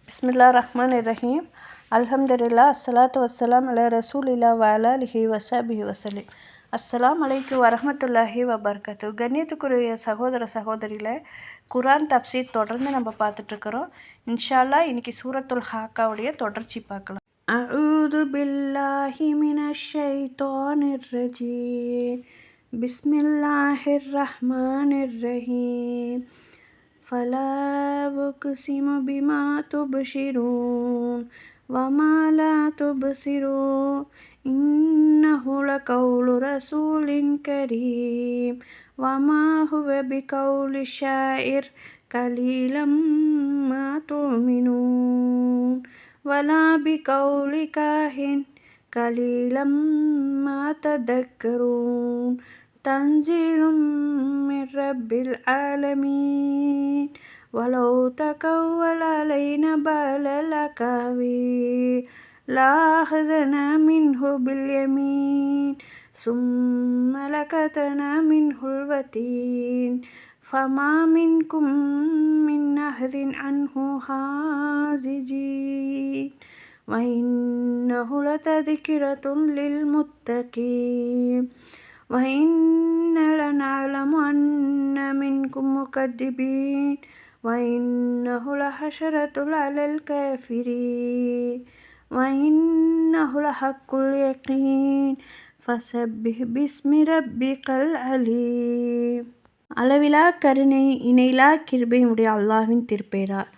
பிஸ்மில்லா ரஹ்மான் ரஹீம். அல்ஹம்துலில்லாஹ் அஸ்ஸலாத்து வஸ்ஸலாம் அலா ரசூலில்லா வஅலா ஆலிஹி வஸஹ்பிஹி வஸல்லம். அஸ்ஸலாமு அலைக்கும் வரஹ்மத்துல்லாஹி வபரகாத்துஹு. கண்ணியத்துக்குரிய சகோதர சகோதரிகளே, குர்ஆன் தஃப்சீர் தொடர்ந்து நம்ம பார்த்துட்ருக்குறோம். இன்ஷா அல்லாஹ் இன்னைக்கு சூரத்துல் ஹாக்காவுடைய தொடர்ச்சி பார்க்கலாம். அஊது பில்லாஹி மினஷ் ஷைத்தானிர் ரஜீம். பிஸ்மில்லாஹிர் ரஹ்மானிர் ரஹீம். فلا أقسم بما تبصرون وما لا تبصرون إنه لقول رسول كريم وما هو بقول شاعر قليلا ما تؤمنون ولا بقول كاهن قليلا ما تذكرون تنزيل من رب العالمين ولو تقول علينا بعض الأقاويل لأخذنا منه باليمين ثم لقطعنا منه الوتين فما منكم من أحد عنه حاجزين وإنه لتذكرة للمتقين وإنا لنعلم أن منكم مكذبين وإنه لحسرة على الكافرين وإنه لحق اليقين فسبح باسم ربك العليم. அளவிலா கருணை இணையிலா கிருபையுடைய அல்லாஹ்வின் திருப்பெயரால்.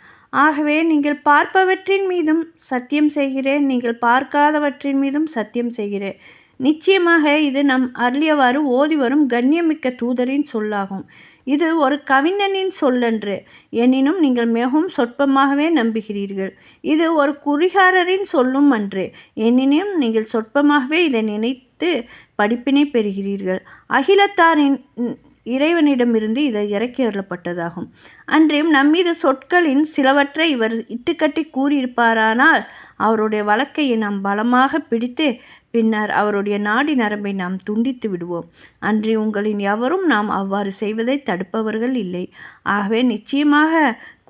ஆகவே நீங்கள் பார்ப்பவற்றின் மீதும் சத்தியம் செய்கிறேன், நீங்கள் பார்க்காதவற்றின் மீதும் சத்தியம் செய்கிறேன். நிச்சயமாக இது நம் அருளியவாறு ஓதி வரும் கண்ணியமிக்க தூதரின் சொல்லாகும். இது ஒரு கவிஞனின் சொல்லன்று, எனினும் நீங்கள் மிகவும் சொற்பமாகவே நம்புகிறீர்கள். இது ஒரு குறிகாரரின் சொல்லும் அன்று, எனினும் நீங்கள் சொற்பமாகவே இதை நினைத்து படிப்பினை பெறுகிறீர்கள். அகிலத்தாரின் இறைவனிடமிருந்து இதை இறக்கி அருளப்பட்டதாகும். அன்றியும் நம்மீது சொற்களின் சிலவற்றை இவர் இட்டுக்கட்டி கூறியிருப்பாரானால் அவருடைய வழக்கையை நாம் பலமாக பிடித்து பின்னர் அவருடைய நாடி நரம்பை நாம் துண்டித்து விடுவோம். அன்றி உங்களின் எவரும் நாம் அவ்வாறு செய்வதை தடுப்பவர்கள் இல்லை. ஆகவே நிச்சயமாக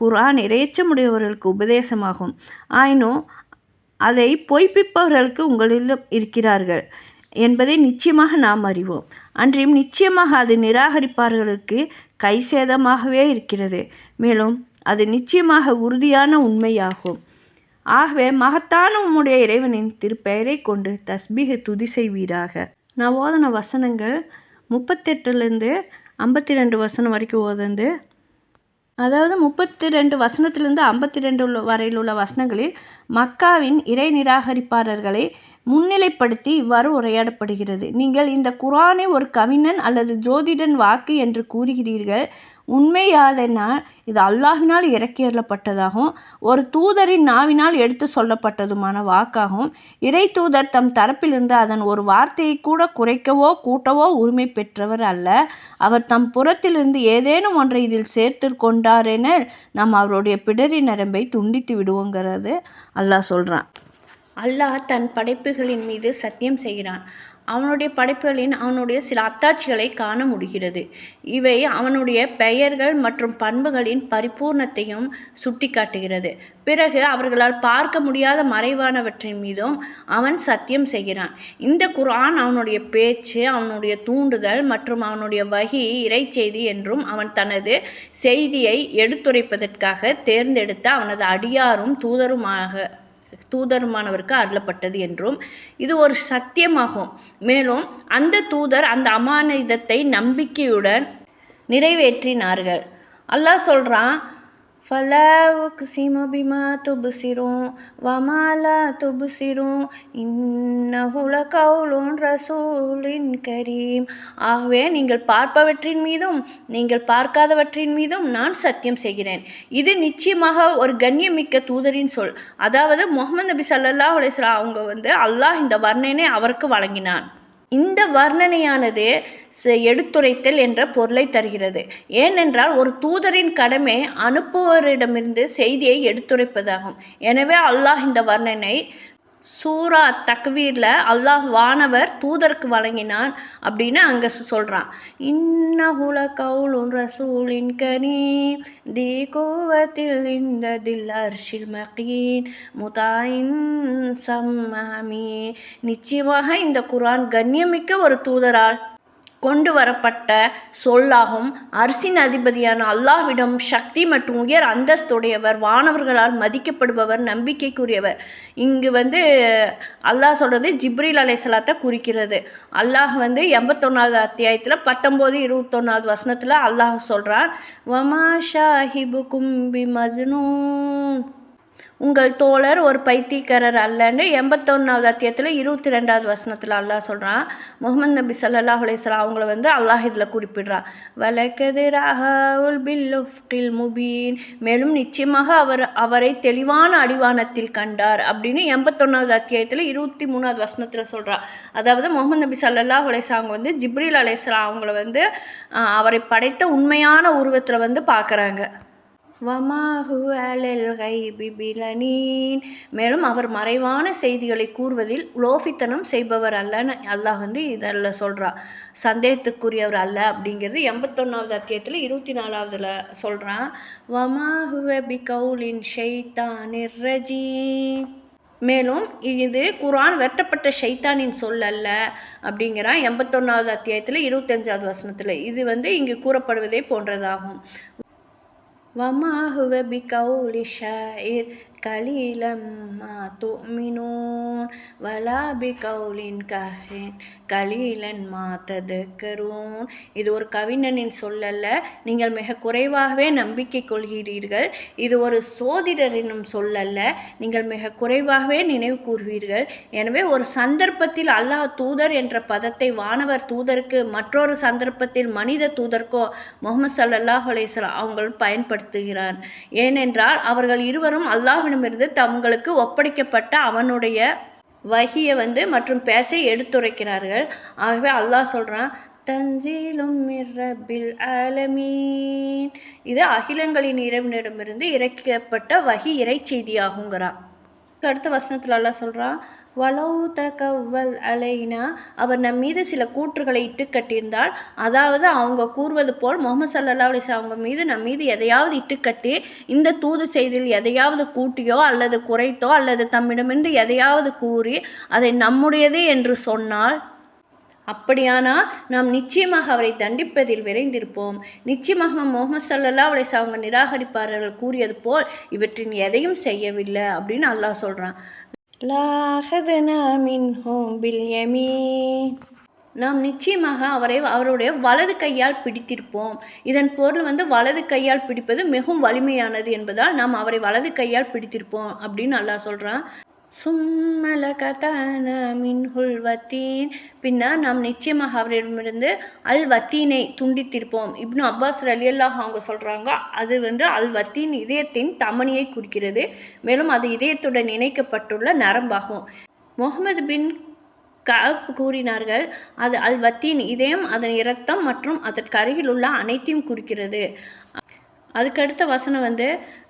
குர்ஆன் இறையச்சமுடையவர்களுக்கு உபதேசமாகும். ஆயினும் அதை பொய்ப்பிப்பவர்களுக்கு உங்களிடம் இருக்கிறார்கள் என்பதை நிச்சயமாக நாம் அறிவோம். அன்றியும் நிச்சயமாக அது நிராகரிப்பார்களுக்கு கைசேதமாகவே இருக்கிறது. மேலும் அது நிச்சயமாக உறுதியான உண்மையாகும். ஆகவே மகத்தான உம்முடைய இறைவனின் திருப்பெயரை கொண்டு தஸ்பீஹ் துதி செய்வீராக. நான் ஓதன வசனங்கள் 38லேருந்து 52 வசனம் வரைக்கும் ஓதந்து, அதாவது 32 வசனத்திலிருந்து 52 வரையில் உள்ள வசனங்களில் மக்காவின் இறை நிராகரிப்பாளர்களை முன்னிலைப்படுத்தி இவ்வாறு உரையாடப்படுகிறது. நீங்கள் இந்த குர்ஆனை ஒரு கவிஞன் அல்லது ஜோதிடன் வாக்கு என்று கூறுகிறீர்கள். உண்மையாதென்றால் இது அல்லாஹ்வினால் இறக்கியறப்பட்டதாகவும் ஒரு தூதரின் நாவினால் எடுத்து சொல்லப்பட்டதுமான வாக்காகும். இறை தூதர் தம் தரப்பிலிருந்து அதன் ஒரு வார்த்தையை கூட குறைக்கவோ கூட்டவோ உரிமை பெற்றவர் அல்ல. அவர் தம் புறத்திலிருந்து ஏதேனும் ஒன்றை இதில் சேர்த்து கொண்டாரெனில் நாம் அவருடைய பிடரி நரம்பை துண்டித்து விடுவோங்கிறது அல்லாஹ் சொல்கிறான். அல்லாஹ் தன் படைப்புகளின் மீது சத்தியம் செய்கிறான். அவனுடைய படைப்புகளின் அவனுடைய சில அத்தாட்சிகளை காண முடிகிறது. இவை அவனுடைய பெயர்கள் மற்றும் பண்புகளின் பரிபூர்ணத்தையும் சுட்டி காட்டுகிறது. பிறகு அவர்களால் பார்க்க முடியாத மறைவானவற்றின் மீதும் அவன் சத்தியம் செய்கிறான். இந்த குர்ஆன் அவனுடைய பேச்சு, அவனுடைய தூண்டுதல் மற்றும் அவனுடைய வஹி இறை செய்தி என்றும் அவன் தனது செய்தியை எடுத்துரைப்பதற்காக தேர்ந்தெடுத்த அவனது அடியாரும் தூதருமானவருக்கு அருளப்பட்டது என்றும் இது ஒரு சத்தியமாகும். மேலும் அந்த தூதர் அந்த அமானிதத்தை நம்பிக்கையுடன் நிறைவேற்றினார்கள். அல்லாஹ் சொல்கிறான், فلا أقسم بما تبصرون وما لا تبصرون إنه لقول رسول كريم. ஆகவே நீங்கள் பார்ப்பவற்றின் மீதும் நீங்கள் பார்க்காதவற்றின் மீதும் நான் சத்தியம் செய்கிறேன். இது நிச்சயமாக ஒரு கண்ணியமிக்க தூதரின் சொல். அதாவது முஹம்மது நபி ஸல்லல்லாஹு அலைஹி வஸல்லம் அவங்க அல்லாஹ் இந்த வர்ணனை அவருக்கு வழங்கினான். இந்த வர்ணனையானது எடுத்துரைத்தல் என்ற பொருளை தருகிறது. ஏனென்றால் ஒரு தூதரின் கடமை அனுப்புவரிடமிருந்து செய்தியை எடுத்துரைப்பதாகும். எனவே அல்லாஹ் இந்த வர்ணனை சூரா தக்வீரில் அல்லாஹ் வானவர் தூதருக்கு வழங்கினான் அப்படின்னு அங்கே சொல்கிறான். இன்னஹுல கவுலுன் ரசூலின் கரீம் தி கோவத்தில் இந்ததில் அர்ஷில் மகீன் முதாயின் சம்மாமி. நிச்சயமாக இந்த குர்ஆன் கண்ணியமிக்க ஒரு தூதரால் கொண்டு வரப்பட்ட சொல்லாகும். அர்சின் அதிபதியான அல்லாஹ்விடம் சக்தி மற்றும் உயர் அந்தஸ்துடையவர், வானவர்களால் மதிக்கப்படுபவர், நம்பிக்கைக்குரியவர். இங்கு அல்லாஹ் சொல்கிறது ஜிப்ரீல் அலைஹிஸ்ஸலாத்தை குறிக்கிறது. அல்லாஹ் 81வது அத்தியாயத்தில் 19, 21வது வசனத்தில் அல்லாஹ் சொல்கிறான், வமா ஷாஹிபுக்கும் பி மஜ்னூன், உங்கள் தோழர் ஒரு பைத்தியக்காரர் அல்லன்னு 81வது அத்தியாயத்தில் 22வது வசனத்தில் அல்லாஹ் சொல்கிறான். முகமது நபி ஸல்லல்லாஹு அலைஹி வஸல்லம் அவங்கள அல்லாஹ் இதில் குறிப்பிடுறான். வலக்கது ரஹவுல் பில்லுஃப்கில் முபீன், மேலும் நிச்சயமாக அவரை தெளிவான அடிவானத்தில் கண்டார் அப்படின்னு 81வது அத்தியாயத்தில் 23வது வசனத்தில் சொல்கிறான். அதாவது முகமது நபி ஸல்லல்லாஹு அலைஹி வஸல்லம் அவங்க ஜிப்ரீல் அலைஹிஸ்ஸலாம் அவங்கள அவரை படைத்த உண்மையான உருவத்தில் பார்க்குறாங்க. வமாஹு அலல் கைபி பிலனீன், மேலும் அவர் மறைவான செய்திகளை கூறுவதில் உலோபித்தனம் செய்பவர் அல்லன்னு அல்லாஹ் இதில் சொல்கிறான். சந்தேகத்துக்குரியவர் அல்ல அப்படிங்கிறது 81வது அத்தியாயத்தில் 24வதுல சொல்கிறான். வமாஹுவ பி கவுலின் ஷைத்தானிர் ரஜீம், மேலும் இது குர்ஆன் வெட்டப்பட்ட ஷைத்தானின் சொல் அல்ல அப்படிங்கிறான் 81வது அத்தியாயத்தில் 25வது வசனத்தில். இது இங்கு கூறப்படுவதே போன்றதாகும். வமா ஹுவ பி கவுலி ஷாயிர் கலீலம் மா துமினூன் வலா பி கவுலின் கஹின் கலீலன் மா ததக்கரூன், இது ஒரு கவிஞனின் சொல்லல்ல, நீங்கள் மிக குறைவாகவே நம்பிக்கை கொள்கிறீர்கள். இது ஒரு சோதிடரினும் சொல்லல்ல, நீங்கள் மிக குறைவாகவே நினைவு கூறுவீர்கள். எனவே ஒரு சந்தர்ப்பத்தில் அல்லாஹ் தூதர் என்ற பதத்தை வானவர் தூதருக்கு, மற்றொரு சந்தர்ப்பத்தில் மனித தூதருக்கோ முஹம்மது ஸல்லல்லாஹு அலைஹி வஸல்லம் அவங்க பயன்படுத்துகிறான். ஏனென்றால் அவர்கள் இருவரும் அல்லாஹ்விடமிருந்து தங்களுக்கு ஒப்படைக்கப்பட்ட அவனுடைய வஹியை மற்றும் பேச்சை எடுத்துரைக்கிறார்கள். ஆகவே அல்லாஹ் சொல்கிறான், தன்சீலும் மிர் ரப்பில் ஆலமீன், இது அகிலங்களின் இறைவனிடமிருந்து இறக்கப்பட்ட வஹி இறை செய்தியாகுங்கிறான். அடுத்த வசனத்தில் அல்லாஹ் சொல்கிறான், வலவு தகவல் அலைனா, அவர் நம் மீது சில கூற்றுகளை இட்டு கட்டியிருந்தால், அதாவது அவங்க கூறுவது போல் முஹம்மது ஸல்லல்லாஹு அலைஹி வஸல்லம் அவங்க மீது நம் மீது எதையாவது இட்டுக்கட்டி இந்த தூது செய்தியில் எதையாவது கூட்டியோ அல்லது குறைத்தோ அல்லது தம்மிடமிருந்து எதையாவது கூறி அதை நம்முடையது என்று சொன்னால், அப்படியானால் நாம் நிச்சயமாக அவரை தண்டிப்பதில் விரைந்திருப்போம். நிச்சயமாக முஹம்மது ஸல்லல்லாஹு அலைஹி வஸல்லம் அவங்க நிராகரிப்பாளர்கள் கூறியது போல் இவற்றின் எதையும் செய்யவில்லை அப்படின்னு அல்லாஹ் சொல்கிறான். நாம் நிச்சயமாக அவருடைய வலது கையால் பிடித்திருப்போம். இதன் பொருள் வலது கையால் பிடிப்பது மிகவும் வலிமையானது என்பதால் நாம் அவரை வலது கையால் பிடித்திருப்போம் அப்படின்னு அல்லாஹ் சொல்கிறான். பின்னர் நாம் நிச்சயமாக அவரிடமிருந்து அல் வத்தீனை துண்டித்திருப்போம். இப்னு அப்பாஸ் ரலியல்லாஹு அவங்க சொல்கிறாங்க, அது அல் வத்தீன் இதயத்தின் தமனியை குறிக்கிறது. மேலும் அது இதயத்துடன் இணைக்கப்பட்டுள்ள நரம்பாகும். முஹம்மது பின் கஅப் கூறினார்கள், அது அல் வத்தீன் இதயம், அதன் இரத்தம் மற்றும் அதற்கு அருகில் உள்ள அனைத்தையும் குறிக்கிறது. அதுக்கடுத்த வசனம்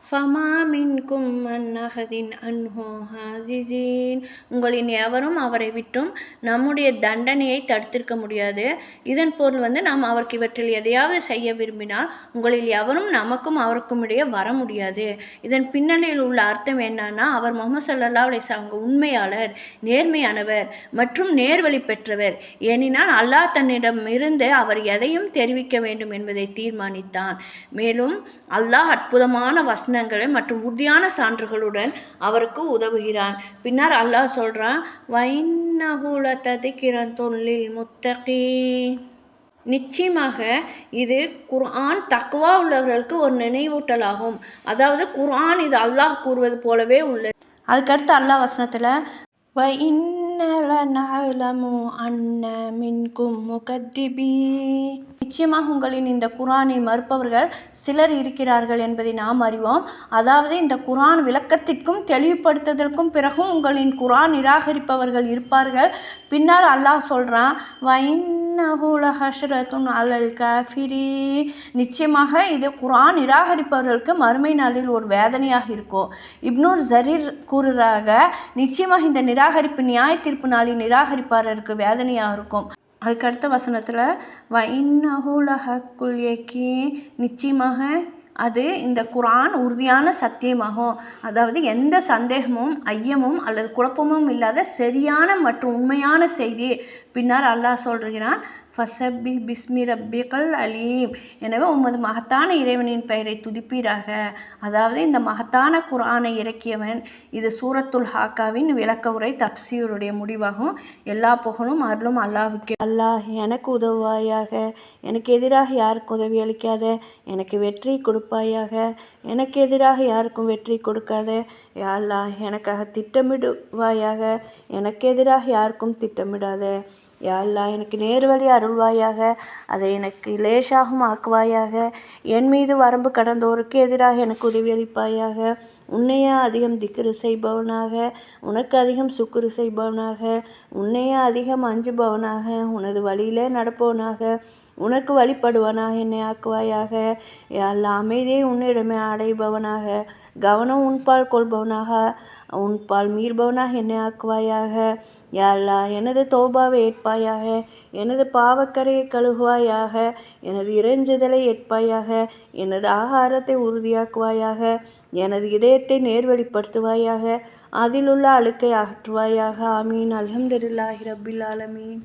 ஃபமா மின்கும் அன்னஹதின் அன்ஹு ஹாஜிஸீன், உங்களின் எவரும் அவரை விட்டும் நம்முடைய தண்டனையை தடுத்திருக்க முடியாது. இதன் பொருள் நாம் அவருக்கு இவற்றில் எதையாவது செய்ய விரும்பினால் உங்களில் எவரும் நமக்கும் அவருக்கும் இடையே வர முடியாது. இதன் பின்னணியில் உள்ள அர்த்தம் என்னன்னா, அவர் முஹம்மது ஸல்லல்லாஹு அலைஹி வஸல்லம் அவங்க உண்மையாளர், நேர்மையானவர் மற்றும் நேர்வழி பெற்றவர். ஏனென்றால் அல்லாஹ் தன்னிடம் இருந்து அவர் எதையும் தெரிவிக்க வேண்டும் என்பதை தீர்மானித்தான். மேலும் அல்லாஹ் அற்புதமான வசனங்களை மற்றும் உறுதியான சான்றுகளுடன் அவருக்கு உதவுகிறான். பின்னர் அல்லாஹ் சொல்றான், வைன்னஹு லதذ்கிரத்துல் லில் முத்தகீன், நிச்சயமாக இது குர்ஆன் தக்வா உள்ளவர்களுக்கு ஒரு நினைவூட்டலாகும். அதாவது குர்ஆன் இது அல்லாஹ் கூறுவது போலவே உள்ளது. அதுக்கடுத்து அல்லாஹ் வசனத்தில் நிச்சயமாக உங்களின் இந்த குர்ஆனை மறுப்பவர்கள் சிலர் இருக்கிறார்கள் என்பதை நாம் அறிவோம். அதாவது இந்த குர்ஆன் விளக்கத்திற்கும் தெளிவுபடுத்துதலுக்கும் பிறகும் உங்களின் குர்ஆன் நிராகரிப்பவர்கள் இருப்பார்கள். பின்னர் அல்லாஹ் சொல்கிறான், இன்னஹு லஹஸ்ரத்துன் அலல் காஃபிரீன். நிச்சயமாக இது குர்ஆன் நிராகரிப்பவர்களுக்கு மறுமை நாளில் ஒரு வேதனையாக இருக்கும். இப்னு ஜரீர் கூறுறாங்க, நிச்சயமாக இந்த நிராகரிப்பு நியாய தீர்ப்பு நாளில் நிராகரிப்பாளருக்கு வேதனையாக இருக்கும். அதுக்கடுத்த வசனத்தில் இன்னஹு லஹக்குல் யகீன், நிச்சயமாக அது இந்த குர்ஆன் உறுதியான சத்தியமாகும். அதாவது எந்த சந்தேகமும் ஐயமும் அல்லது குழப்பமும் இல்லாத சரியான மற்றும் உண்மையான செய்தி. பின்னர் அல்லாஹ் சொல்கிறான், ஃபஸப்பி பிஸ்மி ரப்பிகல் அலீம். எனவே உமது மகத்தான இறைவனின் பெயரை துதிப்பீராக. அதாவது இந்த மகத்தான குர்ஆனை இறக்கியவன். இது சூரத்துல் ஹாக்காவின் விளக்க உரை தப்சீருடைய முடிவாகும். எல்லா புகழும் அருளும் அல்லாஹ்வுக்கே. அல்லாஹ் எனக்கு உதவுவாயாக, எனக்கு எதிராக யாருக்கு உதவி அளிக்காத, எனக்கு வெற்றி கொடுப்பாயாக, எனக்கு எதிராக யாருக்கும் வெற்றி கொடுக்காத. யா அல்லாஹ் எனக்காக திட்டமிடுவாயாக, எனக்கு எதிராக யாருக்கும் திட்டமிடாத. யா அல்லாஹ் எனக்கு நேர்வழி அருள்வாயாக, அதை எனக்கு லேசாகவும் ஆக்குவாயாக. என் மீது வரம்பு கடந்தோருக்கு எதிராக எனக்கு உதவி அளிப்பாயாக. உன்னையே அதிகம் திக்ரு செய்பவனாக, உனக்கு அதிகம் சுக்குரு செய்பவனாக, உன்னையே அதிகம் அஞ்சுபவனாக, உனது வழியிலே நடப்பவனாக, உனக்கு வழிபடுவனாக என்னை ஆக்குவாயாக. யா அல்லாஹ் அமைதியை உன்னிடமே அடைபவனாக, கவனம் உன்பால் கொள்பவனாக, உன்பால் மீறுபவனாக என்னை ஆக்குவாயாக. யா அல்லாஹ் எனது தௌபாவை ஏற்பாயாக, எனது பாவக்கரையை கழுகுவாயாக, எனது இறைஞ்சுதலை ஏற்பாயாக, எனது ஆகாரத்தை உறுதியாக்குவாயாக, எனது இதயத்தை நேர்வழிப்படுத்துவாயாக, அதிலுள்ள அழுக்கை அகற்றுவாயாக. ஆமீன். அல்ஹம்துலில்லாஹி ரப்பில் ஆலமீன்.